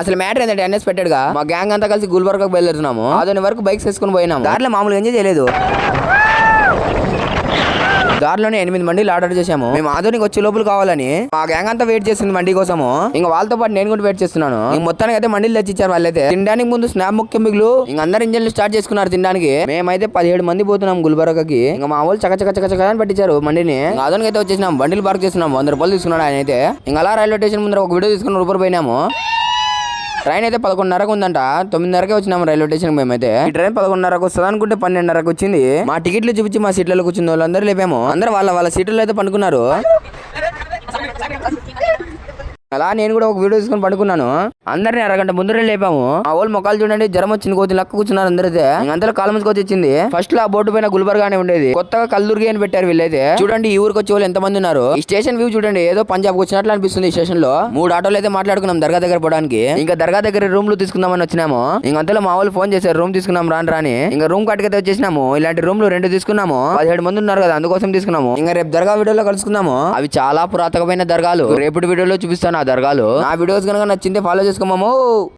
అసలు మ్యాటర్ ఏంటంటే ఎన్ఎస్ పెట్టాడుగా మా గ్యాంగ్ అంతా కలిసి గుల్బర్గా బయలుదేరుతున్నాము. అదని వరకు బైక్స్ వేసుకుని పోయినాము. దాంట్లో మామూలుగా ఎంజాయ్ చేయలేదు. దారిలోనే 8 మండీలు ఆర్డర్ చేసాము. మేము ఆధునిక వచ్చే లోపల కావాలని మా గ్యాంగ్ అంతా వెయిట్ చేస్తుంది మండీ కోసము. ఇంకా వాళ్ళతో పాటు నేను కూడా వెయిట్ చేస్తున్నాను. మొత్తానికి అయితే మండీలు తెచ్చిచ్చారు వాళ్ళైతే. తినడానికి ముందు స్నాప్ ముఖ్యం మిగులు ఇంకా అందరు ఇంజన్లు స్టార్ట్ చేసుకున్నారు తినడానికి. మేమైతే 17 మంది పోతున్నాం గుల్బర్గాకి. ఇంకా మా వాళ్ళు చక్క అని పట్టించారు మండీని. ఆధునిక అయితే వచ్చేసినాం. బండిలు పార్క్ చేస్తున్నాం. 100 రూపాయలు తీసుకున్నాడు ఆయన అయితే. ఇంకా అలా రైల్వే స్టేషన్ ముందర ఒక వీడియో తీసుకుని రూపాయలు పోయినాము. ట్రైన్ అయితే 11:30కు ఉందంట. 9:30కే వచ్చినాము రైల్వే స్టేషన్. మేమైతే ఈ ట్రైన్ 11:30కు వస్తుంది అనుకుంటే 12:30కు వచ్చింది. మా టికెట్లు చూపించి మా సీట్లలో కూర్చున్న వాళ్ళందరూ లేపాము. అందరూ వాళ్ళ సీట్లలో అయితే పండుకున్నారు. అలా నేను కూడా ఒక వీడియో తీసుకొని పడుకున్నాను. అందరిని అరగంట ముందరే లేపాము. ఆ వాళ్ళు మొక్కలు చూడండి జ్వరం వచ్చింది. కోతి లక్క కూర్చున్నారు అందరైతే. అంతలో కాలం కోతి వచ్చింది. ఫస్ట్ లో ఆ బోర్డు పైన గుల్బర్గానే ఉండేది. కొత్తగా కల్లూరుగి అని పెట్టారు వీళ్ళైతే. చూడండి ఈ ఊరికి వచ్చే వాళ్ళు ఎంత మంది ఉన్నారు. ఈ స్టేషన్ వ్యూ చూడండి ఏదో పంజాబ్ వచ్చినట్లు అనిపిస్తుంది. ఈ స్టేషన్ లో 3 ఆటోలు అయితే మాట్లాడుకున్నాం దర్గా దగ్గర పోవడానికి. ఇంకా దర్గా దగ్గర రూమ్లు తీసుకుందామని వచ్చినాము. ఇంక అంతలో మా వాళ్ళు ఫోన్ చేశారు రూమ్ తీసుకున్నాం రాని. ఇంకా రూమ్ కట్టుకైతే వచ్చేసినాము. ఇలాంటి రూమ్లు 2 తీసుకున్నాము. 17 మంది ఉన్నారు కదా అందుకోసం తీసుకున్నాము. ఇంకా రేపు దర్గా వీడియోలో కలుసుకుందాము. అవి చాలా పురాతనమైన దర్గాలు. రేపటి వీడియోలో చూపిస్తాను ఆ దర్గాలు. నా వీడియోస్ కనుక నచ్చిందే ఫాలో చేసుకోమాము.